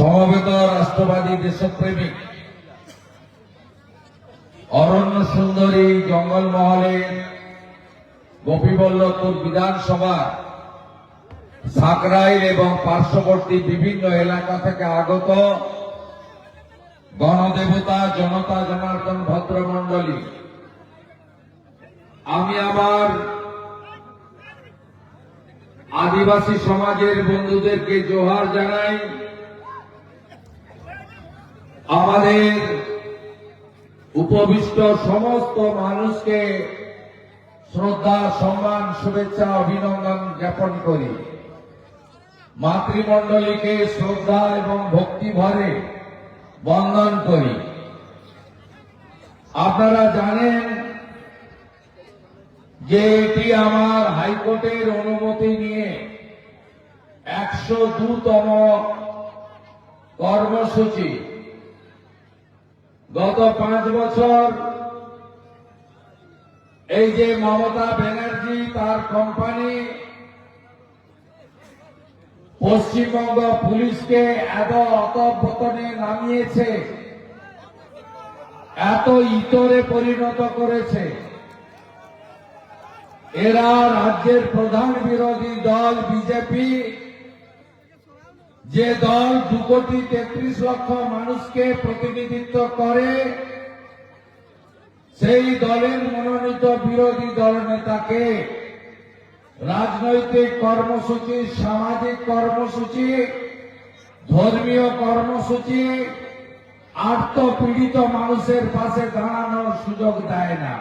সমবেত রাষ্ট্রবাদী দেশপ্রেমিক অরণ্য সুন্দরী জঙ্গলমহলের গোপীবল্লভপুর বিধানসভা সাকরাইল এবং পার্শ্ববর্তী বিভিন্ন এলাকা থেকে আগত গণদেবতা জনতা জনার্দন ভদ্রমণ্ডলী, আমি আমার আদিবাসী সমাজের বন্ধুদেরকে জোহার জানাই। আমাদের উপবিষ্ট সমস্ত মানুষকে শ্রদ্ধা, সম্মান, শুভেচ্ছা, অভিনন্দন জ্ঞাপন করি। মাতৃমণ্ডলীকে শ্রদ্ধা এবং ভক্তি ভরে বন্দন করি। আপনারা জানেন যে এটি আমার হাইকোর্টের অনুমতি নিয়ে 102তম কর্মসূচি। গত 5 বছর এই যে মমতা ব্যানার্জি তার কোম্পানি পশ্চিমবঙ্গ পুলিশকে এত অধঃপতনে নামিয়েছে, এত ইতরে পরিণত করেছে। এরা রাজ্যের প্রধান বিরোধী দল বিজেপি, যে দল 2,33,00,000 মানুষকে প্রতিনিধিত্ব করে, সেই দলের মনোনীত বিরোধী দলনেতাকে রাজনৈতিক কর্মসূচি, সামাজিক কর্মসূচি, ধর্মীয় কর্মসূচি, আর্তপীড়িত মানুষের পাশে দাঁড়ানোর সুযোগ দেয় না।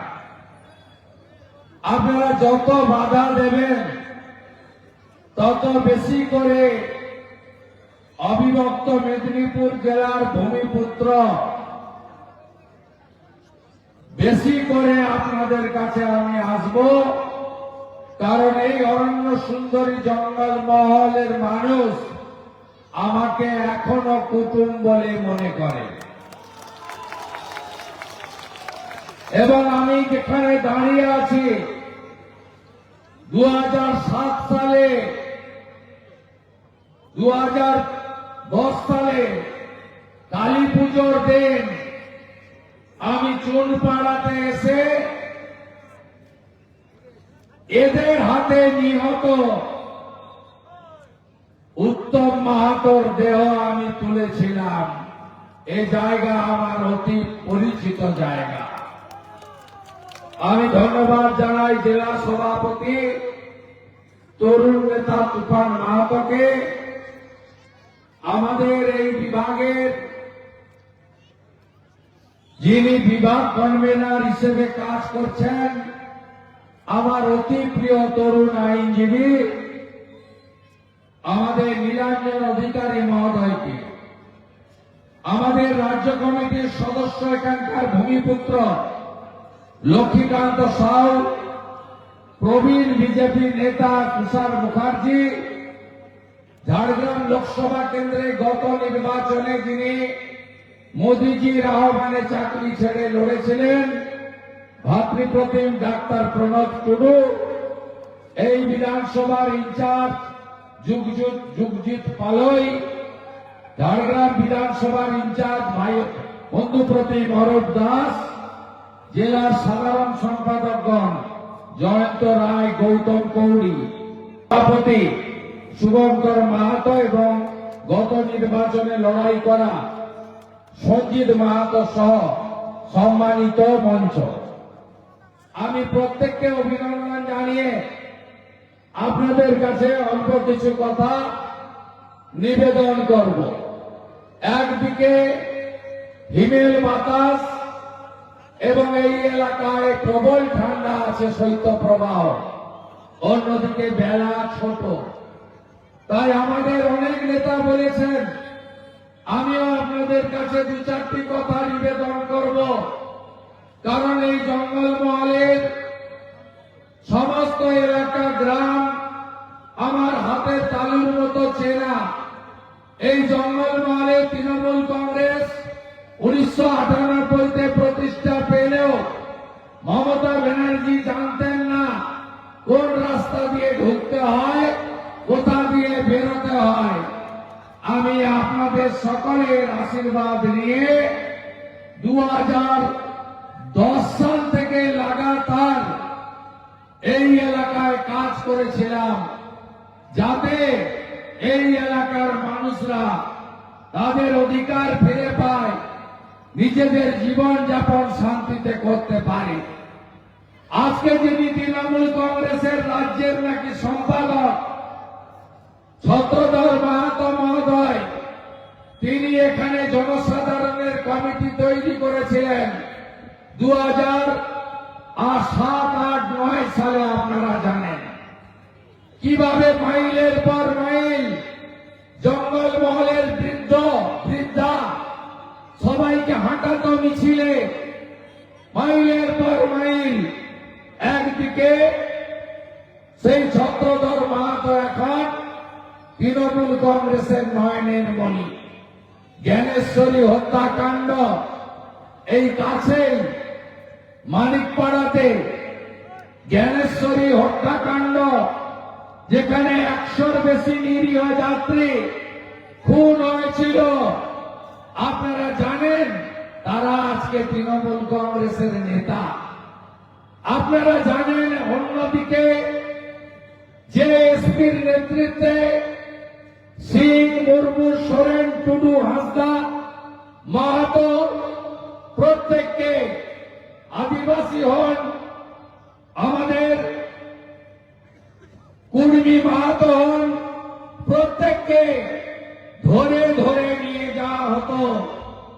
আপনারা যত বাধা দেবেন তত বেশি করে অবিভক্ত মেদিনীপুর জেলার ভূমিপুত্র বেশি করে আপনাদের কাছে আমি আসব। কারণ এই অরণ্য সুন্দরী জঙ্গলমহলের মানুষ আমাকে এখনো কুটুম বলে মনে করে, এবং আমি যেখানে দাঁড়িয়ে আছি 2007 সালে 2010 সালে কালী পুজোর দিন আমি চুনপাড়াতে এসে এদের হাতে নিহত উত্তম মাহাতোর দেহ আমি তুলেছিলাম। এই জায়গা আমার অতি পরিচিত জায়গা। আমি ধন্যবাদ জানাই জেলা সভাপতি তরুণ নেতা তুফান মাহাতোকে, আমাদের এই বিভাগের যিনি বিভাগ কনভেনার হিসেবে কাজ করছেন, আমার অতি প্রিয় তরুণ আইনজীবী আমাদের নীলাঞ্জন অধিকারী মহোদয়কে, আমাদের রাজ্য কমিটির সদস্য এখানকার ভূমিপুত্র লক্ষ্মীকান্ত সাউ, প্রবীণ বিজেপি নেতা তুষার মুখার্জি, ঝাড়গ্রাম লোকসভা কেন্দ্রে গত নির্বাচনে যিনি মোদীজির আহ্বানে চাকরি ছেড়ে লড়েছিলেন, ভাতৃপ্রতিম ডাক্তার প্রণব টুডু, এই বিধানসভার ইনচার্জ যুগজিৎ পালই, ঝাড়গ্রাম বিধানসভার ইনচার্জ ভাই বন্ধুপ্রতিম অরূপ দাস, জেলার সাধারণ সম্পাদকগণ জয়ন্ত রায়, গৌতম কৌড়ি, সভাপতি শুভঙ্কর মাহাতো এবং গত নির্বাচনে লড়াই করা সঞ্জিত মাহাতো সহ সম্মানিত মঞ্চ, আমি প্রত্যেককে অভিনন্দন জানিয়ে আপনাদের কাছে অল্প কিছু কথা নিবেদন করব। একদিকে হিমেল বাতাস এবং এই এলাকায় প্রবল ঠান্ডা আছে, শৈত্যপ্রবাহ, অন্যদিকে বেলা ছোট। তাই আমাদের অনেক নেতা বলেছেন, আমিও আপনাদের কাছে 2-4টি কথা নিবেদন করব। কারণ এই জঙ্গলমহলের সমস্ত এলাকা, গ্রাম আমার হাতের তালুর মতো চেনা। এই জঙ্গলমহলে তৃণমূল কংগ্রেস 1998-তে প্রতিষ্ঠা পেলেও মমতা ব্যানার্জি জানতেন না কোন রাস্তা দিয়ে ঢুকতে হয়, কোথা দিয়ে বেরোতে হয়। আমি আপনাদের আপনাদের সকলের আশীর্বাদ নিয়ে 2010 সাল থেকে লাগাতার এই এলাকায় কাজ করেছিলাম, যাতে এই এলাকার মানুষরা তাদের অধিকার ফিরে পায়, নিজেদের জীবন যাপন শান্তিতে করতে পারে। আজকে যিনি তৃণমূল কংগ্রেসের রাজ্যের নাকি সম্পাদক ছত্রধর মাহাতো মহোদয়, তিনি এখানে জনসাধারণের কমিটি তৈরি করেছিলেন 2007-8-9 সালে। আপনারা জানেন কিভাবে মাইলের পর মাইল জঙ্গলমহলের বৃদ্ধ বৃদ্ধা সবাইকে হাঁটাতো মিছিলে, মাইলের পর মাইল। একদিকে সেই ছত্রধর মাহাতো এখন তৃণমূল কংগ্রেসের নয়নের মণি। জ্ঞানেশ্বরী হত্যাকাণ্ড এই কাছে মানিকপাড়াতে জ্ঞানেশ্বরী হত্যাকাণ্ড, যেখানে 100-র বেশি নিরীহ যাত্রী খুন হয়েছিল, আপনারা জানেন তারা আজকে তৃণমূল কংগ্রেসের নেতা। আপনারা জানেন অন্যদিকে যে এসপির নেতৃত্বে সিং, মুর্মু, সোরেন, টুডু, হাঁসদা, মাহাতো প্রত্যেককে, আদিবাসী হন, আমাদের কুর্মী মাহাতো হন, প্রত্যেককে ধরে ধরে নিয়ে যাওয়া হতো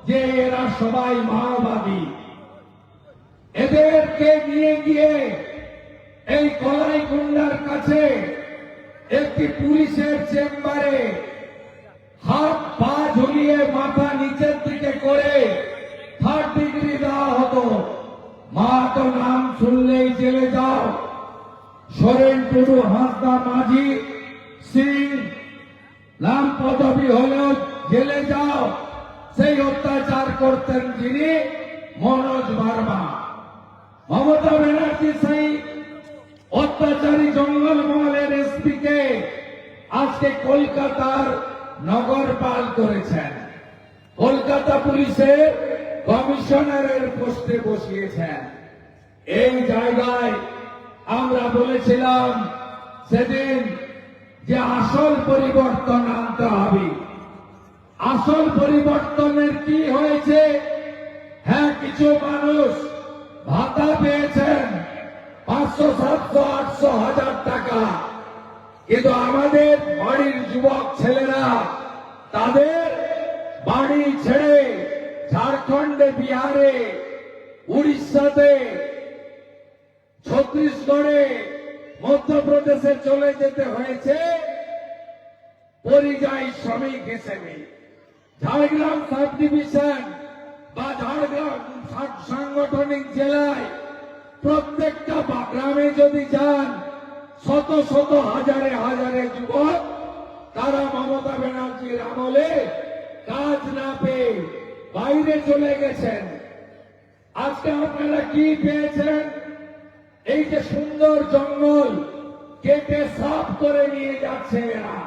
যে এরা সবাই মাওবাদী। এদেরকে নিয়ে গিয়ে এই কলাইকুণ্ডার কাছে একটি পুলিশের চেম্বারে হাত পা ঝুলিয়ে মাথা নিচের দিকে করে 3rd ডিগ্রি দেওয়া হতো। মাহাতো নাম শুনলেই জেলে যাও, সোরেন, টুডু, হাঁসদা, মাঝি, সিং নাম পদবী হলেও জেলে যাও। সেই অত্যাচার করতেন যিনি মনোজ ভার্মা। মমতা ব্যানার্জি সেই অত্যাচারী জঙ্গলমহলের এসপিকে আজকে কলকাতার নগরপাল করেছেন, কলকাতা পুলিশের কমিশনারের পোস্টে বসিয়েছেন। এই জায়গায় আমরা বলেছিলাম সেদিন যে আসল পরিবর্তন আনতে হবে। আসল পরিবর্তনের কি হয়েছে? হ্যাঁ, কিছু মানুষ ভাতা পেয়েছেন 500, 700, 800, 1000 টাকা, কিন্তু আমাদের বাড়ির যুবক ছেলেরা তাদের বাড়ি ছেড়ে ঝাড়খণ্ডে, বিহারে, উড়িষ্যাতে, ছত্তিশগড়ে, মধ্যপ্রদেশে চলে যেতে হয়েছে পরিযায়ী শ্রমিক হিসেবে। ঝাড়গ্রাম সাব ডিভিশন বা ঝাড়গ্রাম সাংগঠনিক জেলায় প্রত্যেকটা গ্রামে যদি যান, শত শত হাজারে হাজারে যুবক তারা মমতা ব্যানার্জির আমলে কাজ না পেয়ে বাইরে চলে গেছেন। আজকে আপনারা কি পেয়েছেন? এই যে সুন্দর জঙ্গল কেটে সাফ করে নিয়ে যাচ্ছে এরা,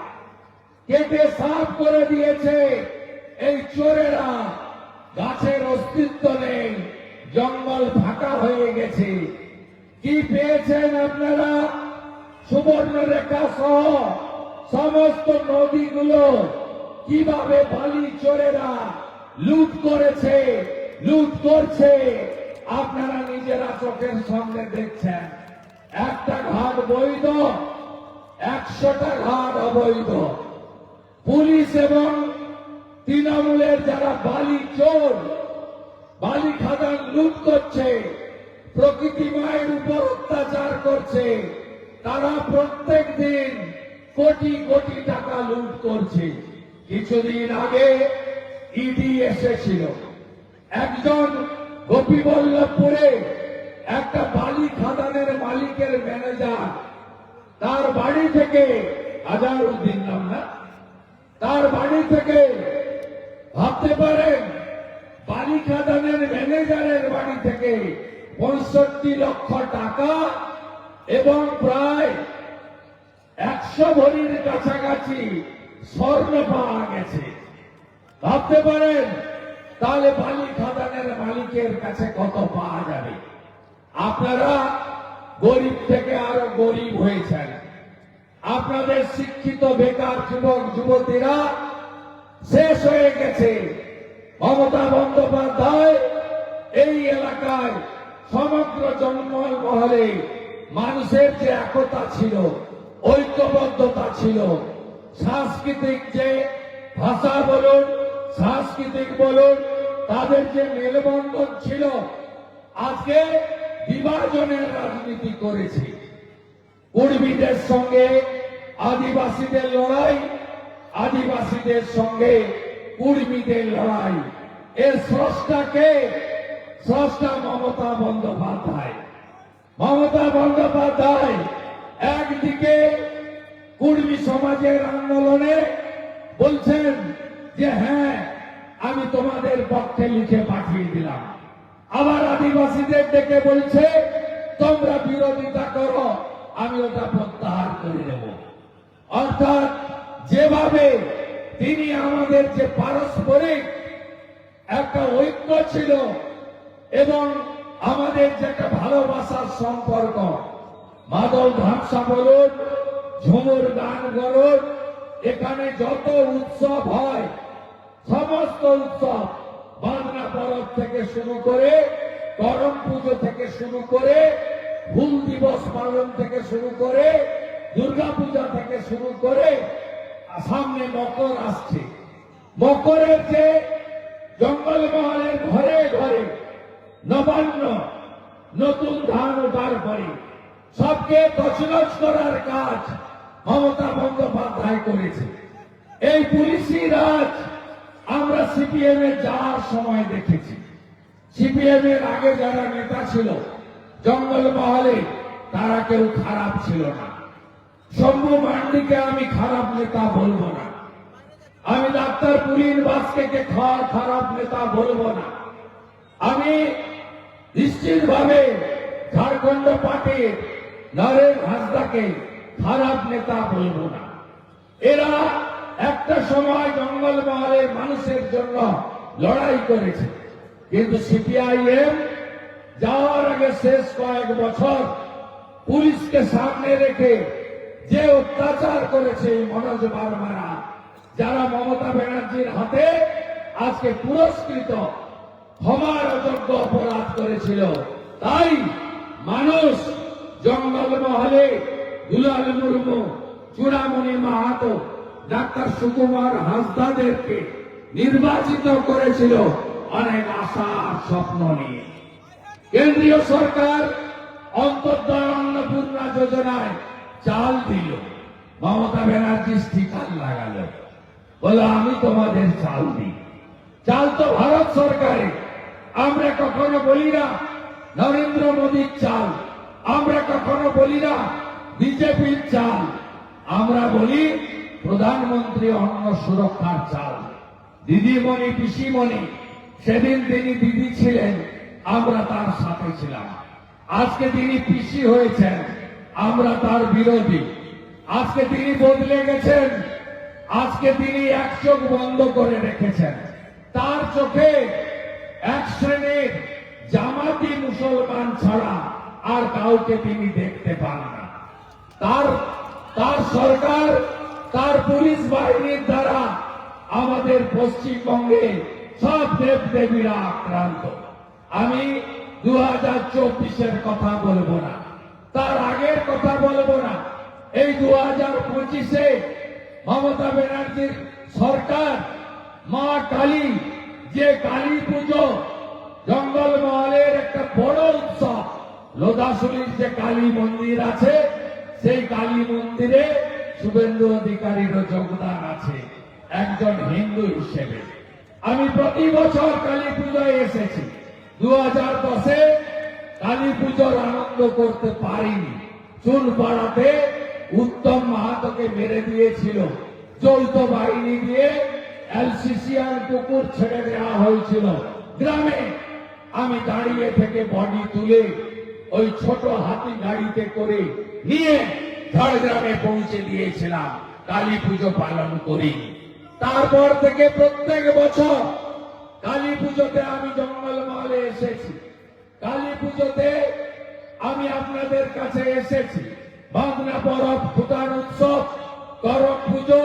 কেটে সাফ করে দিয়েছে এই চোরেরা। গাছের অস্তিত্ব নেই, জঙ্গল ফাঁকা হয়ে গেছে। কি পেয়েছেন আপনারা? সুবর্ণরেখা সহ সমস্ত নদীগুলো কিভাবে বালি চোরেরা লুট করেছে, লুট করছে, আপনারা নিজেরা চোখের সামনে দেখছেন। একটা ঘাট বৈধ, 100টা ঘাট অবৈধ। পুলিশ এবং তৃণমূলের যারা বালি চোর, বালি খাদান লুট করছে, প্রকৃতি মায়ের উপর অত্যাচার করছে, তারা প্রত্যেক দিন কোটি কোটি টাকা লুট করছে। কিছুদিন আগে ইডি এসেছিল, একজন গোপীবল্লভপুরে একটা বালি খাদানের মালিকের ম্যানেজার, তার বাড়ি থেকে, আজহারউদ্দিন নাম না, তার বাড়ি থেকে ভাবতে পারেন বালি খাদানের ম্যানেজারের বাড়ি থেকে 65 লক্ষ টাকা এবং প্রায় 100 ভরির কাছাকাছি স্বর্ণ পাওয়া গেছে। ভাবতে পারেন তাহলে বালি খাদানের মালিকের কাছে কত পাওয়া যাবে। আপনারা গরিব থেকে আরো গরিব হয়েছেন। আপনাদের শিক্ষিত বেকার যুবক যুবতীরা শেষ হয়ে গেছে। মমতা বন্দ্যোপাধ্যায় এই এলাকায় সমগ্র জঙ্গল মহলে মানুষের যে একতা ছিল, ঐক্যবদ্ধতা ছিল, সাংস্কৃতিক যে ভাষা বলুন, সাংস্কৃতিক বলুন, তাদের যে মেলবন্ধন ছিল, আজকে বিভাজনের রাজনীতি করেছে। কুর্মীদের সঙ্গে আদিবাসীদের লড়াই, আদিবাসীদের সঙ্গে কুর্মীদের লড়াই। এর স্রষ্টাকে, স্রষ্টা মমতা বন্দ্যোপাধ্যায়। মমতা বন্দ্যোপাধ্যায় একদিকে কুর্মী সমাজের আন্দোলনে বলছেন যে হ্যাঁ আমি তোমাদের পক্ষে লিখে পাঠিয়ে দিলাম, আবার আদিবাসীদের ডেকে বলছে তোমরা বিরোধিতা করো, আমি ওটা প্রত্যাহার করে দেব। অর্থাৎ যেভাবে তিনি আমাদের যে পারস্পরিক একটা ঐক্য ছিল এবং আমাদের যে একটা ভালোবাসার সম্পর্ক, মাদল ধামসা বলুন, ঝুমুর গান বলুন, এখানে যত উৎসব হয় সমস্ত উৎসব, বাংলা পরব থেকে শুরু করে, করম পুজো থেকে শুরু করে, হুল দিবস পালন থেকে শুরু করে, দুর্গা পূজা থেকে শুরু করে, সামনে মকর আসছে। মকরের যে জঙ্গলমহলের ঘরে ঘরে নবান্ন নতুন ধান ওঠার পরে সবকে তছনছ করার কাজ মমতা বন্দ্যোপাধ্যায় করেছে। এই পুলিশি রাজ আমরা সিপিএম এ যাওয়ার সময় দেখেছি। সিপিএম এর আগে যারা নেতা ছিল জঙ্গলমহলে, তারা কেউ খারাপ ছিল না। শম্ভু মান্ডিকে আমি খারাপ নেতা বলবো না, আমি ডাক্তার পুলিন বাস্কেকে খারাপ নেতা বলবো না, আমি নিশ্চিতভাবে ঝাড়খণ্ড পার্টির নরেন হাসদাকে খারাপ নেতা বলবো না। এরা একটা সময় জঙ্গলমহলের মানুষের জন্য লড়াই করেছে, কিন্তু সিপিআইএম যাওয়ার আগে শেষ কয়েক বছর পুলিশকে সামনে রেখে যে অত্যাচার করেছে মনোজ বার্মারা, যারা মমতা ব্যানার্জির হাতে আজকে পুরস্কৃত, ক্ষমার অযোগ্য অপরাধ করেছিল, তাই মানুষ জঙ্গলমহলে দুলাল মুর্মু, চূড়ামণি মাহাতো, ডাক্তার সুকুমার হাসদাদেরকে নির্বাচিত করেছিল অনেক আশা আর স্বপ্ন নিয়ে। কেন্দ্রীয় সরকার অন্তর্দয় অন্নপূর্ণা যোজনায় চাল দিল, মমতা ব্যানার্জি স্টিকার লাগালো, বলে আমি তোমাদের চাল দিই। চাল তো ভারত সরকারের, আমরা কখনো বলি না নরেন্দ্র মোদীর চাল, আমরা কখনো বলি না বিজেপির চাল, আমরা বলি প্রধানমন্ত্রী অন্ন সুরক্ষার চাল। দিদিমণি পিসিমণি, সেদিন তিনি দিদি ছিলেন, আমরা তার সাথে ছিলাম। আজকে তিনি পিসি হয়েছেন, আমরা তার বিরোধী। আজকে তিনি বদলে গেছেন, আজকে তিনি এক চোখ বন্ধ করে রেখেছেন। তার চোখে এক শ্রেণীর জামাতি মুসলমান ছাড়া আর কাউকে তিনি দেখতে পান না। তার সরকার, তার পুলিশ বাহিনীর দ্বারা আমাদের পশ্চিমবঙ্গে সব দেব দেবীরা আক্রান্ত। আমি 2024-এর কথা বলবো না, তার আগের কথা বলবো না। এই 2025-এ মমতা ব্যানার্জির সরকার মা কালী, যে কালী পুজো জঙ্গলমহলের একটা বড় উৎসব, লোধাশুলির যে কালী মন্দির আছে, সেই কালী মন্দিরে শুভেন্দু অধিকারীরও যোগদান আছে একজন হিন্দু হিসেবে। আমি প্রতি বছর কালী পুজোয় এসেছি। 2010-এ কালী পুজোর আনন্দ করতে পারিনি। চুনপাড়াতে উত্তম মাহাতোকে মেরে দিয়েছিল, যৌথ বাহিনী দিয়ে এলসিসিআর পুকুর ছেড়ে দেওয়া হয়েছিল গ্রামে। আমি দাঁড়িয়ে থেকে বডি তুলে ওই ছোট হাতি গাড়িতে করে নিয়ে ঝাড়গ্রামে পৌঁছে দিয়েছিলাম, কালী পুজো পালন করি। তারপর থেকে প্রত্যেক বছর কালী পুজোতে আমি জঙ্গলমহলে এসেছি। কালী পুজোতে আমি আপনাদের কাছে এসেছি। ভাবনা পরব, ভুটান উৎসব, করম পুজো,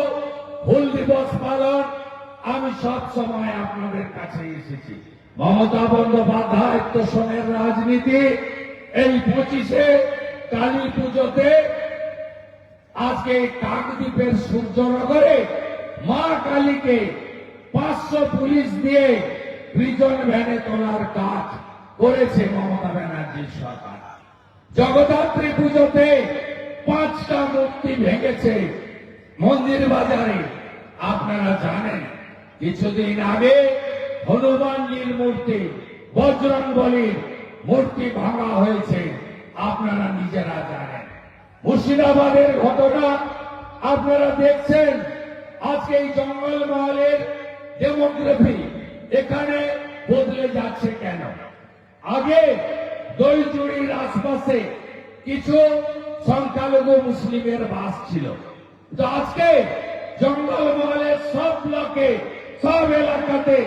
হুল দিবস পালন, আমি সব সময় আপনাদের কাছে এসেছি। মমতা বন্দ্যোপাধ্যায় তো সোনের রাজনীতি। এই 25-এ কালী পুজোতে আজকে কাকদ্বীপের সূর্যনগরে মা কালীকে 500 পুলিশ দিয়ে প্রিজন ভ্যানে তোলার কাজ করেছে মমতা ব্যানার্জির সরকার। জগদ্ধাত্রী পুজোতে 5টা মূর্তি ভেঙেছে মন্দির বাজারে। আপনারা জানেন কিছুদিন আগে হনুমানজির মূর্তি, বজরংবলীর মূর্তি ভাঙা হয়েছে, আপনারা নিজেরা জানেন। মুর্শিদাবাদের ঘটনা আপনারা দেখছেন। আজকে এই জঙ্গলমহলের ডেমোগ্রাফি এখানে বদলে যাচ্ছে কেন? আগে দইচুড়ির আশপাশে কিছু সংখ্যালঘু মুসলিমের বাস ছিল, তো আজকে জঙ্গলমহলের সব ব্লকে, সব এলাকাতে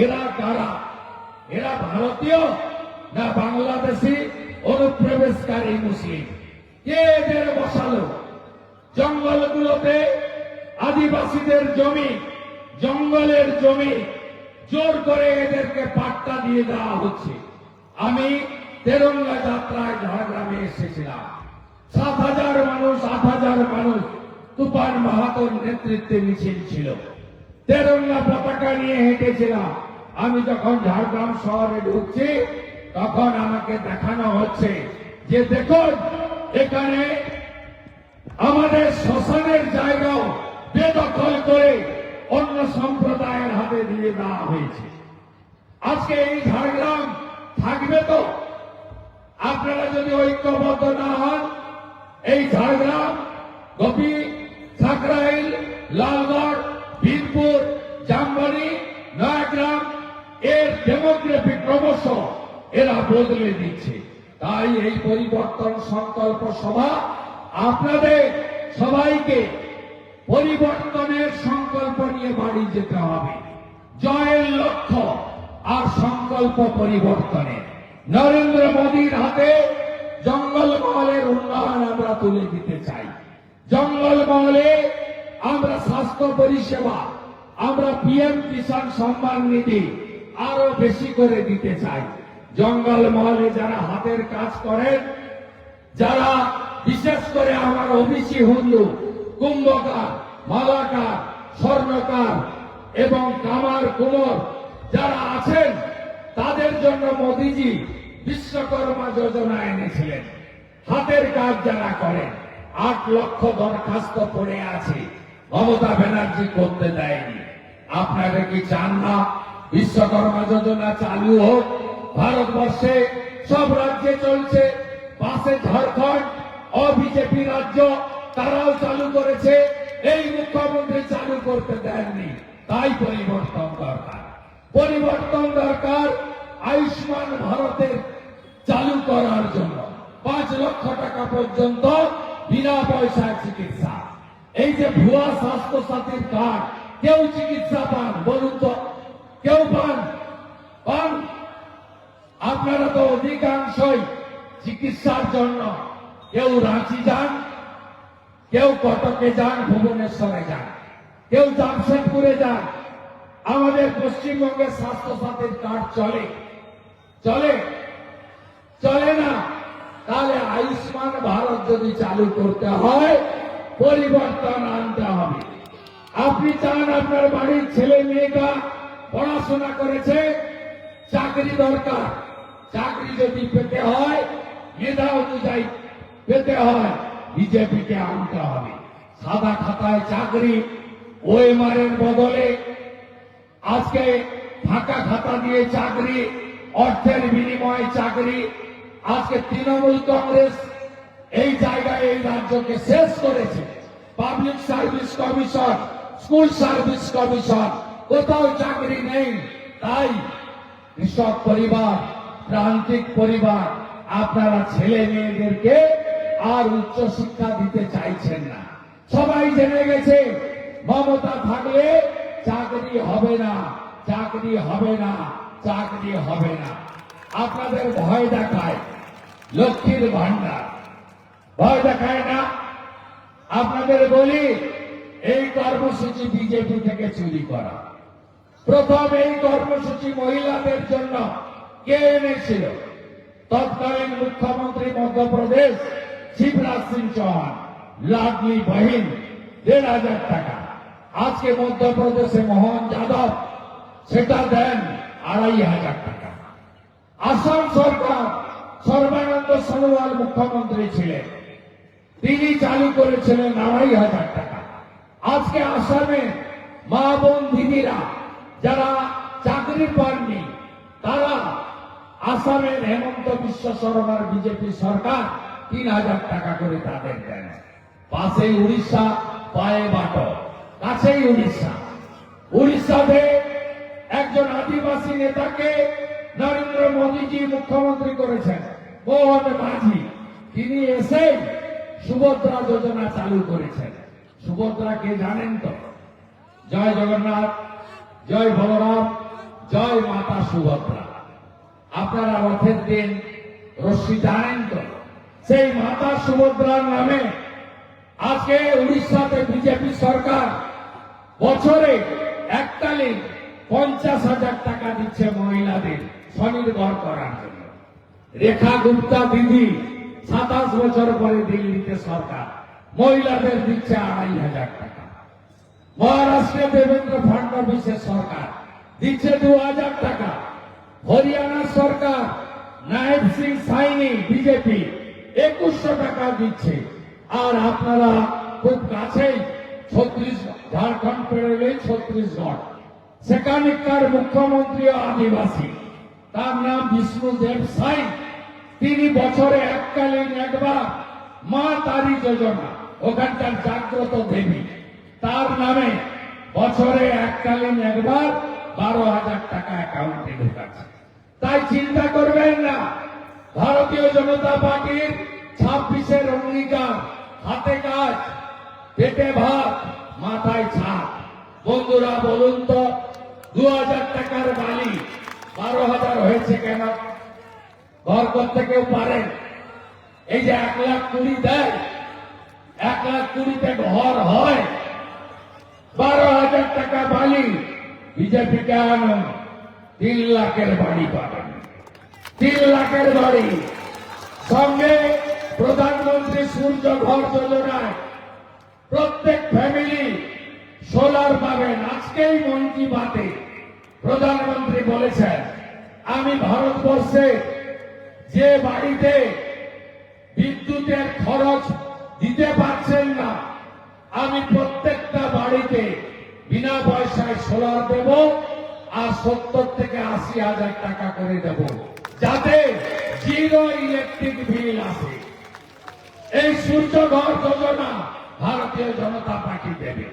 এরা কারা? এরা ভারতীয় না বাংলাদেশি অনুপ্রবেশকারী মুসলিম? কে এদের বসালো? জঙ্গলগুলোতে আদিবাসীদের জমি, জঙ্গলের জমি জোর করে এদেরকে পাট্টা দিয়ে দেওয়া হচ্ছে। আমি তেরঙ্গা যাত্রায় ঝাড়গ্রামে এসেছিলাম। 7,000 মানুষ, 8,000 মানুষ তুফান মাহাতোর নেতৃত্বে মিছিল ছিল। তেরঙ্গা পতাকা নিয়ে হেঁটেছিলাম। আমি যখন ঝাড়গ্রাম শহরে ঢুকছি তখন আমাকে দেখানো হচ্ছে যে দেখুন এখানে আমাদের শ্মশানের জায়গাও বেদখল করে অন্য সম্প্রদায়ের হাতে দিয়ে দেওয়া হয়েছে। আজকে এই ঝাড়গ্রাম থাকবে তো? আপনারা যদি ঐক্যবদ্ধ না হন, এই ঝাড়গ্রাম, গোপী, সাকরাইল, লালগড়, বীরপুর, জামবাড়ি, নয়াগ্রাম এর ডেমোগ্রাফি ক্রমশ এরা বদলে দিচ্ছে। তাই এই পরিবর্তন সংকল্প সভা আপনাদের সবাইকে পরিবর্তনের সংকল্প নিয়ে বাড়ি যেতে হবে। জয়ের লক্ষ্য আর সংকল্প পরিবর্তনের। নরেন্দ্র মোদীর হাতে জঙ্গলমহলের উন্নয়ন আমরা তুলে দিতে চাই। জঙ্গলমহলে আমরা স্বাস্থ্য পরিষেবা, আমরা পিএম কিষাণ সম্মান নিধি আরো বেশি করে দিতে চাই। জঙ্গলমহলে যারা হাতের কাজ করেন, যারা বিশেষ করে আমার ওবিসি হিন্দু, কুম্ভকার, মালাকার, স্বর্ণকার এবং কামার কুমোর যারা আছেন, তাদের জন্য মোদীজি বিশ্বকর্মা যোজনা এনেছিলেন। হাতের কাজ যারা করেন, 8 লক্ষ দরখাস্ত পড়ে আছে, মমতা ব্যানার্জি করতে দেয়নি। আপনারা কি চান না বিশ্বকর্মা যোজনা চালু হোক? ভারতবর্ষে সব রাজ্যে চলছে। পাশে ঝাড়খণ্ড অবিজেপি রাজ্য, তারাও চালু করেছে। এই মুখ্যমন্ত্রী চালু করতে দেননি। তাই পরিবর্তন দরকার। পরিবর্তন দরকার আয়ুষ্মান ভারতের চালু করার জন্য। 5 লক্ষ টাকা পর্যন্ত বিনা পয়সায় চিকিৎসা। এই যে ভুয়া স্বাস্থ্য সাথীর কার্ড, কেউ চিকিৎসা পান? বলুন তো, কেউ পান? পান? আপনারা তো অধিকাংশই চিকিৎসার জন্য কেউ রাঁচি যান, কেউ কটকে যান, ভুবনেশ্বরে যান, কেউ জামশেদপুরে যান। আমাদের পশ্চিমবঙ্গের স্বাস্থ্য সাথীর কার্ড চলে? চলে? চলে না। তাহলে আয়ুষ্মান ভারত যদি চালু করতে হয়, পরিবর্তন আনতে হবে। আপনি চান আপনার বাড়ির ছেলে মেয়েরা পড়াশোনা করেছে, চাকরি দরকার। চাকরি যদি পেতে হয়, মেধা অনুযায়ী পেতে হয়, বিজেপিকে আনতে হবে। সাদা খাতায় চাকরি, ওএমআর এর বদলে আজকে ফাঁকা খাতা দিয়ে চাকরি, অর্থের বিনিময়ে চাকরি। আজকে তৃণমূল কংগ্রেস এই জায়গায় এই রাজ্যকে শেষ করেছে। Public service commission, school service commission, কোথাও চাকরি নেই। তাই কৃষক পরিবার, প্রান্তিক পরিবার, আপনারা ছেলে মেয়েদেরকে আর উচ্চ শিক্ষা দিতে চাইছেন না। সবাই জেনে গেছে মমতা থাকলে চাকরি হবে না, চাকরি হবে না, চাকরি হবে না। আপনাদের ভয় দেখায় লক্ষ্মীর ভান্ডার, ভয় দেখায় না। আপনাদের বলি এই কর্মসূচি বিজেপি থেকে চুরি করা। প্রথম এই কর্মসূচি মহিলাদের জন্য কে এনেছিল? তৎকালীন মুখ্যমন্ত্রী মধ্যপ্রদেশ শিবরাজ সিং চৌহান। লাডলি বহিন ১,৫০০ টাকা। আজকে মধ্যপ্রদেশে মোহন যাদব সেটা দেন ২,৫০০ টাকা। আসাম সরকার সর্বানন্দ সোনোয়াল মুখ্যমন্ত্রী ছিলেন, তিনি চালু করেছিলেন ২,৫০০ টাকা। আজকে আসামে মা বোন দিদিরা যারা চাকরি পাননি, তারা আসামের হেমন্ত বিশ্ব শর্মার বিজেপি সরকার ৩,০০০ টাকা করে তাদের দেন। পাশেই উড়িষ্যা, পায়ে বাটো, কাছেই উড়িষ্যা। উড়িষ্যাতে একজন আদিবাসী নেতাকে নরেন্দ্র মোদীজি মুখ্যমন্ত্রী করেছেন, মোহন মাঝি। তিনি এসে সুভদ্রা যোজনা চালু করেছেন। সুভদ্রা কে জানেন তো? জয় জগন্নাথ, জয় বলরাম, জয় মাতা সুভদ্রা। আপনারা রথের দিন রশ্মি জানেন তো? সেই মাতা সুভদ্রার নামে আজকে উড়িষ্যাতে বিজেপি সরকার বছরে এককালীন ৫০,০০০ টাকা দিচ্ছে মহিলাদের স্বনির্ভর করার জন্য। রেখা গুপ্তা দিদি ২৭ বছর পরে দিল্লিতে সরকার মহিলাদের দিচ্ছে ২,৫০০ টাকা। মহারাষ্ট্রে দেবেন্দ্র ফডনবিসের সরকার দিচ্ছে ২,০০০ টাকা। হরিয়ানা সরকার নায়েব সিং সাইনি বিজেপি ২১০০ টাকা দিচ্ছে। আর আপনারা খুব কাছেই ছত্তিশগড়, ঝাড়খণ্ড পেরোলেই ছত্তিশগড়, সেখানকার মুখ্যমন্ত্রী আদিবাসী, তার নাম বিষ্ণুদেব সাই। তিনি বছরে এককালীন একবার মা তারি যোজনা, ওখানকার জাগ্রত দেবী, তার নামে বছরে এককালীন একবার ১২,০০০ টাকা অ্যাকাউন্টে ঢোকাচ্ছে। তাই চিন্তা করবেন না, ভারতীয় জনতা পার্টির ২৬-এর অঙ্গীকার, হাতে কাজ, পেটে ভাত, মাথায় ছাদ। বন্ধুরা বলুন তো, ২,০০০ টাকার বালি ১২,০০০ হয়েছে কেন? ঘর করতে কেউ পারেন? এই যে ১,২০,০০০ দেয়, ১,২০,০০০-তে ঘর হয়। ১২,০০০ টাকা বালি বিজেপি কেন ৩ লাখের বাড়ি পাবেন? ৩ লাখের বাড়ি, সঙ্গে প্রধানমন্ত্রী সূর্য ঘর যোজনায় প্রত্যেক ফ্যামিলি সোলার পাবেন। আজকেই মন কি বাতে প্রধানমন্ত্রী বলেছেন, আমি ভারতবর্ষে যে বাড়িতে বিদ্যুতের খরচ দিতে পারছেন না, আমি প্রত্যেকটা বাড়িতে বিনা পয়সায় সোলার দেব আর ৭০ থেকে ৮০,০০০ টাকা করে দেব, যাতে জিরো ইলেকট্রিক বিল আসে। এই সূর্য ঘর যোজনা ভারতীয় জনতা পার্টি দেবে।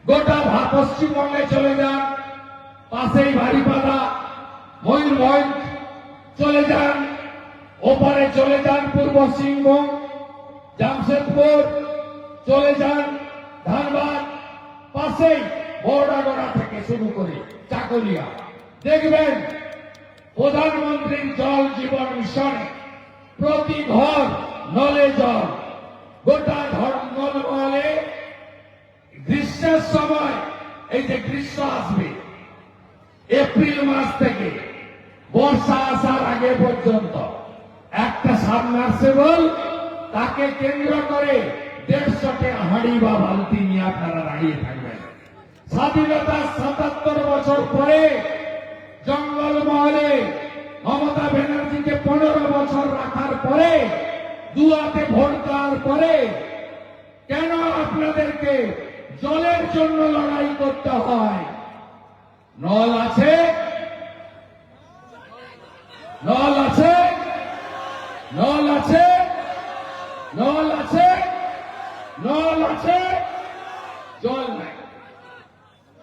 গোটা পশ্চিমবঙ্গে চলে যান, পাশেই বাড়িপাড়া, ময়ূরভঞ্জ চলে যান, ওপারে চলে যান পূর্ব সিংভূম, জামশেদপুর চলে যান, ধানবাদ, পাশেই বড়াগড়া থেকে শুরু করে চাকুলিয়া, দেখবেন প্রধানমন্ত্রীর জল জীবন মিশনে প্রতি ঘর নলে জল। গোটা নলে গ্রীষ্মের সময়, এই যে গ্রীষ্ম আসবে এপ্রিল মাস থেকে বর্ষা আসার আগে পর্যন্ত, একটা সাবমার্সিবল, তাকে কেন্দ্র করে ১৫০টি হাঁড়ি বা বালতি নিয়ে আপনারা দাঁড়িয়ে থাকবেন। স্বাধীনতার ৭৭ বছর পরে জঙ্গলমহলে মমতা ব্যানার্জিকে ১৫ বছর রাখার পরে, দুয়াতে ভোট দেওয়ার পরে, কেন আপনাদেরকে জলের জন্য লড়াই করতে হয়? নল আছে, নল আছে, নল আছে, নল আছে, নল আছে, জল নাই।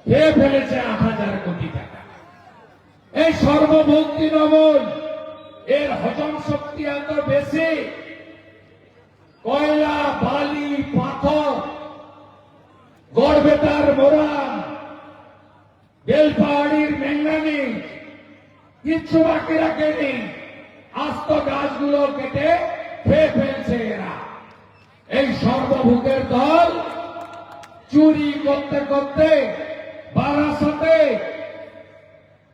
খেয়ে ফেলেছে ৮,০০০ কোটি টাকা। এই সর্বভৌম তৃণমূল, এর হজম শক্তি এত বেশি, কয়লা, বালি, পাথর, গড়বেতার মোরাম, বেলপাহাড়ির মেঙ্গানি কিচ্ছু বাকি রাখেনি, আস্ত গাছগুলো কেটে খেয়ে ফেলছে এরা। এই সর্বভূতের দল চুরি করতে করতে বারাসতে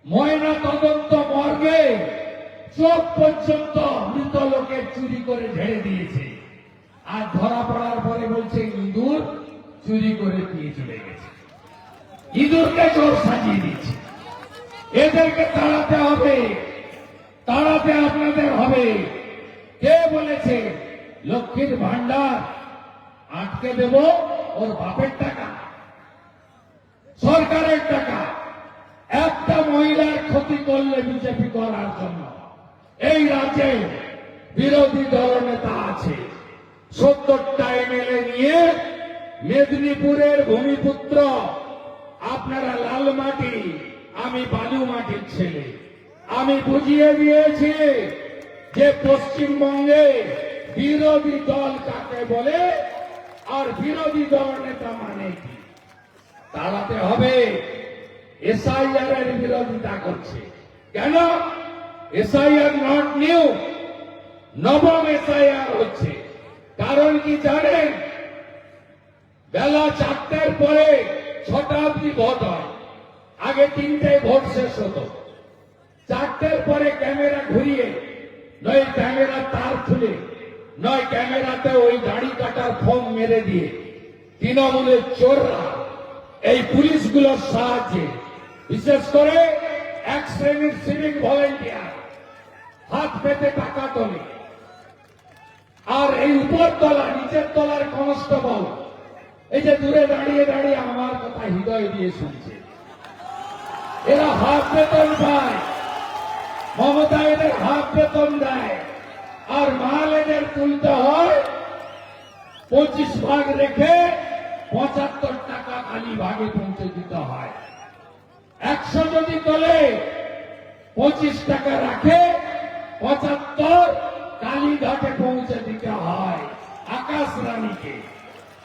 ময়না তদন্ত মর্গে চোখ পর্যন্ত মৃত লোকের চুরি করে ঝেড়ে দিয়েছে। আর ধরা পড়ার পরে বলছে ইঁদুর চুরি করে দিয়ে চলে গেছে, ইঁদুরকে চোর সাজিয়ে দিচ্ছে। এদেরকে তাড়াতে হবে, তাড়াতে আপনাদের হবে। কে বলেছে লক্ষ্মীর ভান্ডার আটকে দেব? ওর বাপের টাকা, সরকারের টাকা। একটা মহিলার ক্ষতি করলে বিজেপি করার জন্য এই রাজ্যে বিরোধী দলনেতা আছে। 70টা এমএলএ নিয়ে মেদিনীপুরের ভূমিপুত্র, আপনারা লাল মাটি, আমি বালু মাটির ছেলে। আমি বুঝিয়ে দিয়েছি যে পশ্চিমবঙ্গে বিরোধী দল কাকে বলে আর বিরোধী দল নেতা মানে কি। তাড়াতে হবে। এসআইআর এর বিরোধিতা করছে কেন? এসআইআর নট নিউ, নবম এসআইআর হচ্ছে। কারণ কি জানেন? বেলা 4টার পরে 6টা অব্দি ভোট হয়। আগে 3টায় ভোট শেষ হতো। 4টার পরে ক্যামেরা ঘুরিয়ে, নয় ক্যামেরা তার খুলে, নয় ক্যামেরাতে ওই দাড়ি কাটার ফর্ম মেরে দিয়ে তৃণমূলের চোররা এই পুলিশগুলোর সাহায্যে, বিশেষ করে এক শ্রেণীর সিভিক ভলেন্টিয়ার হাত পেতে টাকা তোলে। আর এই উপর তলা নিচের তলার কনস্টেবল এই যে দূরে দাঁড়িয়ে দাঁড়িয়ে আমার কথা হৃদয় দিয়ে শুনছে। এরা হাফ বেতন পায়, মমতা এদের হাফ বেতন দেয়, আর মাল এদের তুলতে হয় 25 ভাগ রেখে 75 টাকা খালি ভাগে পৌঁছে দিতে হয়। 100 যদি তোলে 25 টাকা রাখে, 75 কালীঘাটে পৌঁছে দিতে হয় আকাশ রানীকে,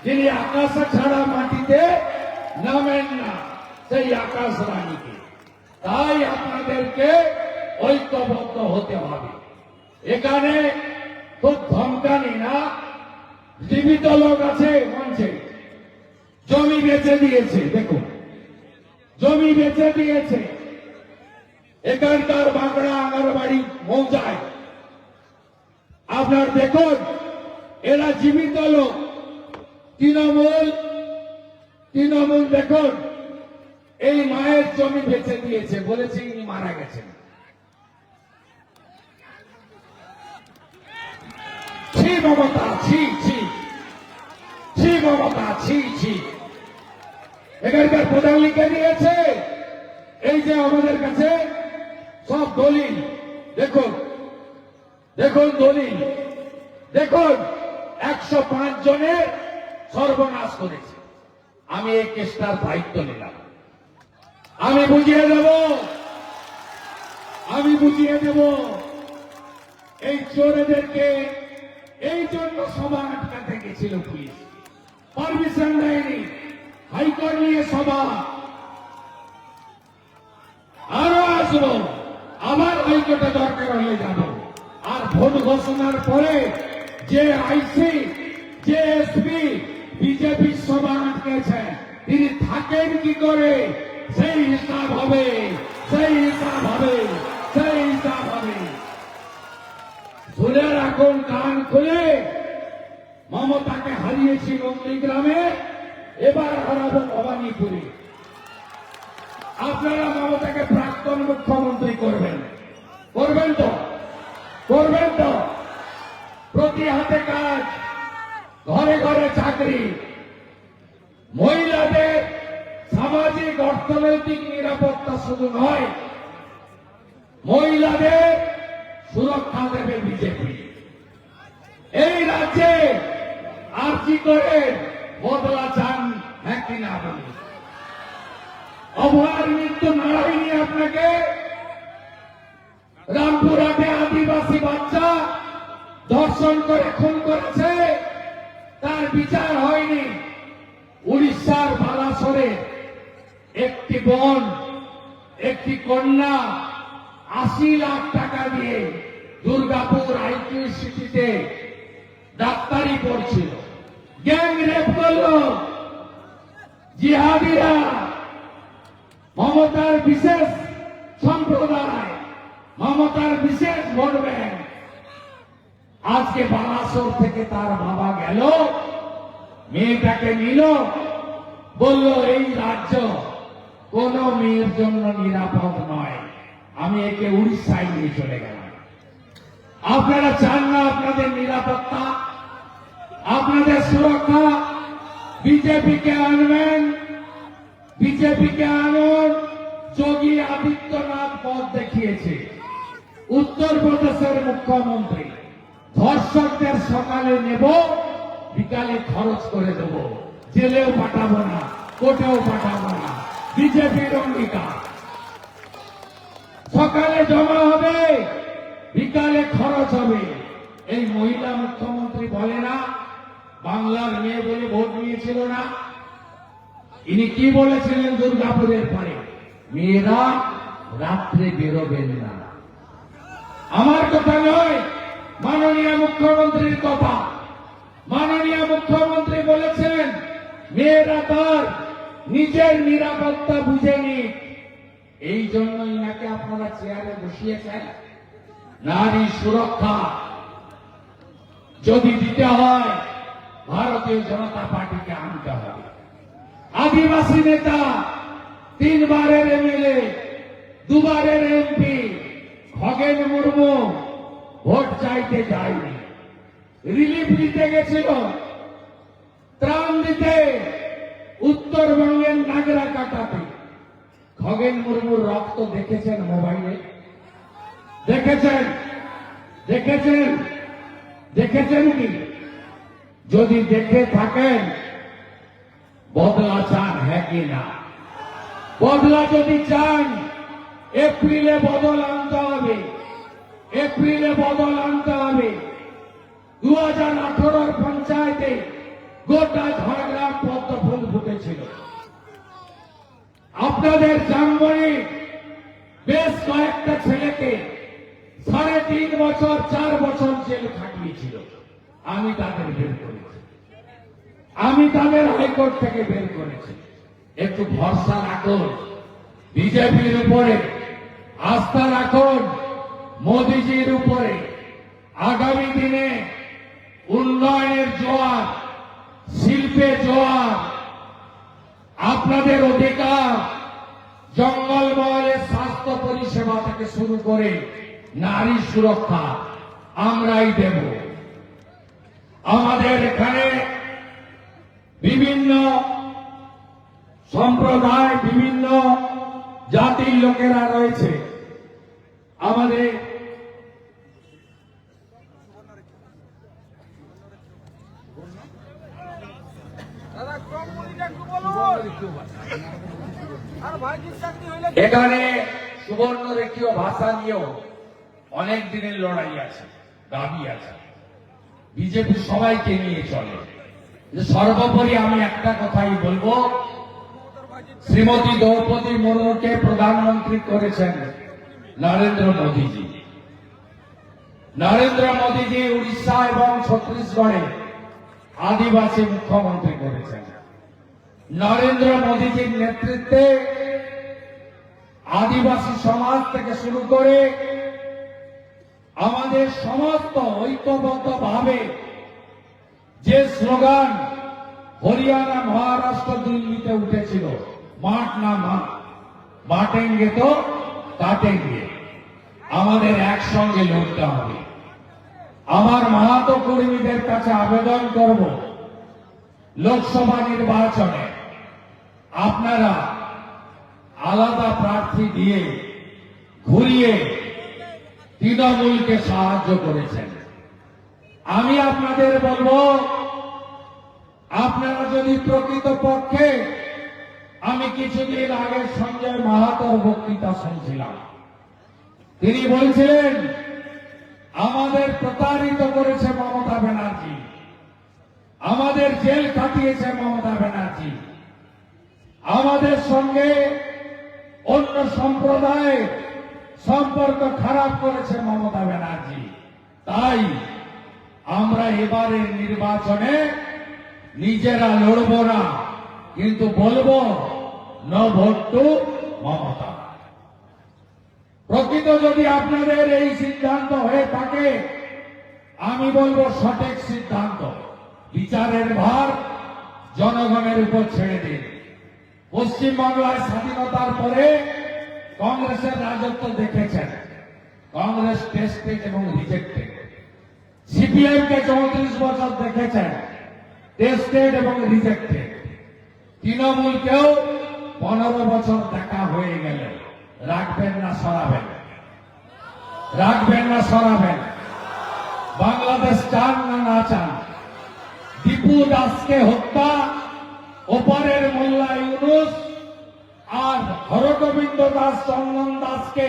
যিনি আকাশে ছাড়া মাটিতে নামেন না, সেই আকাশ রানীকে। তাই আপনাদেরকে ঐক্যবদ্ধ হতে হবে। এখানে খুব ধমকানি না, জীবিত লোক আছে মঞ্চে, জমি বেচে দিয়েছে। দেখুন, জমি বেচে দিয়েছে এখানকার বাংলা আঙ্গনবাড়ি মৌজায়। আপনার দেখুন, এরা জীবিত লোক। তৃণমূল দেখুন, এই মায়ের জমি বেচে দিয়েছে, বলেছে ইনি মারা গেছেন। ছি মমতা, ছি ছি ছি মমতা, ছি ছি। এখানকার প্রধান লিখে দিয়েছে। এই যে আমাদের কাছে সব দলিল, দেখুন দেখুন দলিল দেখুন, 105 জনের সর্বনাশ করেছে। আমি এই কেসটার দায়িত্ব নিলাম। আমি বুঝিয়ে দেব, আমি বুঝিয়ে দেব। এই চোরেদেরকে এই জন্য সভা আটকাতে গেছিল পুলিশ, পারমিশন দেয়নি, হাইকোর্ট নিয়ে সভা। আরো আসবো, আবার হাইকোর্টে দরকার হলে যাব। আর ভোট ঘোষণার পরে যে আইসি, যে এসপি বিজেপি সভা আটকেছেন, তিনি থাকেন কি করে, সেই হিসাব হবে, সেই হিসাব হবে, সেই হিসাব হবে। শুনে রাখুন, কান খুলে। মমতাকে হারিয়েছি নন্দীগ্রামে, এবার হারাবো ভবানীপুরে। আপনারা মমতাকে প্রাক্তন মুখ্যমন্ত্রী করবেন, করবেন তো? করবেন তো? প্রতি হাতে কাজ, ঘরে ঘরে চাকরি, মহিলাদের সামাজিক অর্থনৈতিক নিরাপত্তা শুধু নয়, মহিলাদের সুরক্ষা দেবে বিজেপি। এই রাজ্যে আর কি করে বদলা চান, হ্যাঁ কিনা বলি? অভয়ার মৃত্যু নাড়াইনি আপনাকে? রামপুরহাটে আদিবাসী বাচ্চা ধর্ষণ করে খুন করেছে, তার বিচার হয়নি। উড়িষ্যার বালাসোরে একটি বোন একটি কন্যা 80 লাখ টাকা দিয়ে দুর্গাপুর আইকিউ সিটিতে ডাক্তারি পড়ছিল, গ্যাং রেপ করল জিহাদিরা। মমতার বিশেষ সম্প্রদায়, মমতার বিশেষ ভোট ব্যাংক। আজকে বালাসোর থেকে তার বাবা গেল, মেয়েটাকে নিল, বলল এই রাজ্য কোন মেয়ের জন্য নিরাপদ নয়, আমি একে উড়িষ্যায় নিয়ে চলে গেলাম। আপনারা চান না আপনাদের নিরাপত্তা, আপনাদের সুরক্ষা? বিজেপিকে আনবেন, বিজেপিকে আনুন। যোগী আদিত্যনাথ পথ দেখিয়েছে। উত্তরপ্রদেশের মুখ্যমন্ত্রী, ধর্ষকদের সকালে নেব, বিকালে খরচ করে দেব, জেলেও পাঠাবো না, কোর্টেও পাঠাবো না। বিজেপির অঙ্গীকার। সকালে জমা হবে, বিকালে খরচ হবে। এই মহিলা মুখ্যমন্ত্রী বলে না বাংলার মেয়ে বলে ভোট নিয়েছিল না? ইনি কি বলেছিলেন দুর্গাপুরের পরে? মেয়েরা রাত্রে বেরোবেন না। আমার কথা নয়, মাননীয় মুখ্যমন্ত্রীর কথা। মাননীয় মুখ্যমন্ত্রী বলেছেন মেয়েরা তার নিজের নিরাপত্তা বুঝে নিক। এই জন্য ইনাকে আপনারা চেয়ারে বসিয়েছেন। নারী সুরক্ষা যদি দিতে হয় ভারতীয় জনতা পার্টিকে আনতে হবে। আদিবাসী নেতা, 3 বারের এমএলএ, 2 বারের এমপি খগেন মুর্মু ভোট চাইতে যায়নি, রিলিফ দিতে গেছিল, ত্রাণ দিতে উত্তরবঙ্গের নাগরা কাটাতে। খগেন মুর্মুর রক্ত দেখেছেন মোবাইলে? দেখেছেন? দেখেছেন? দেখেছেন কি? যদি দেখে থাকেন বদলা চান, হ্যাঁ কি না? বদলা যদি চান এপ্রিলে বদল আনতে হবে, এপ্রিলে বদল আনতে হবে। 2018 পঞ্চায়েতে গোটা ঝাড়গ্রাম পদ্ম ফুল ফুটেছিল। আপনাদের জামবনি বেশ কয়েকটা ছেলেকে 3.5 বছর 4 বছর জেল খাটিয়েছিল। আমি তাদের বের করেছি, আমি তাদের হাইকোর্ট থেকে বের করেছি। একটু ভরসা রাখুন বিজেপির উপরে, আস্থা রাখুন মোদিজির উপরে। আগামী দিনে উন্নয়নের জোয়ার, শিল্পে জোয়ার, আপনাদের অধিকার, জঙ্গলমহলের স্বাস্থ্য পরিষেবা থেকে শুরু করে নারী সুরক্ষা আমরাই দেব। আমাদের এখানে বিভিন্ন সম্প্রদায়, বিভিন্ন জাতির লোকেরা রয়েছে। আমাদের এখানে সুবর্ণরেখীয় ভাষা নিয়েও অনেক দিনের লড়াই আছে, দাবি আছে। বিজেপি সবাইকে নিয়ে চলে। সর্বোপরি আমি একটা কথাই বলবো, শ্রীমতী দ্রৌপদী মুর্মুকে প্রধানমন্ত্রী করেছেন নরেন্দ্র মোদীজি। নরেন্দ্র মোদীজি উড়িষ্যা এবং ছত্তিশগড়ে আদিবাসী মুখ্যমন্ত্রী করেছেন। নরেন্দ্র মোদীজির নেতৃত্বে আদিবাসী সমাজ থেকে শুরু করে আমাদের সমস্ত ঐক্যবদ্ধভাবে যে স্লোগান হরিয়ানা, মহারাষ্ট্র, দিল্লিতে উঠেছিল, মাঠ না মাঠ, বাটেঙ্গে তো কাটেঙ্গে, আমাদের একসঙ্গে লড়তে হবে। আমার মাহাতো কর্মীদের কাছে আবেদন করব, লোকসভা নির্বাচনে আপনারা আলাদা প্রার্থী দিয়ে ঘুরিয়ে তৃণমূলকে সাহায্য করেছেন। আমি আপনাদের বলবো, আপনারা যদি প্রকৃতপক্ষে, আমি কিছুদিন আগে সঞ্জয় মাহাতোর বক্তৃতা শুনছিলাম, তিনি বলছিলেন আমাদের প্রতারিত করেছে মমতা ব্যানার্জি, আমাদের জেল কাটিয়েছে মমতা ব্যানার্জি, আমাদের সঙ্গে অন্য সম্প্রদায়ের সম্পর্ক খারাপ করেছে মমতা ব্যানার্জি। তাই আমরা এবারের নির্বাচনে নিজেরা লড়ব না, কিন্তু বলবো নো ভোট টু মমতা। প্রকৃত যদি আপনাদের এই সিদ্ধান্ত হয়ে থাকে, আমি বলবো সঠিক সিদ্ধান্ত। বিচারের ভার জনগণের উপর ছেড়ে দিন। পশ্চিমবাংলায় স্বাধীনতার পরে কংগ্রেসের রাজত্ব দেখেছেন। কংগ্রেস টেস্টেড এবং রিজেক্টেড। সিপিএম কে 34 বছর দেখেছেন, টেস্টেড এবং রিজেক্টেড। তৃণমূলকেও 15 বছর দেখা হয়ে গেল। রাখবেন না সরাবেন? রাখবেন না সরাবেন? বাংলাদেশ চান না না চান? দীপু দাসকে হত্যা, ওপারের মোল্লা ইউনুস আর হরগোবিন্দ দাস চন্দন দাসকে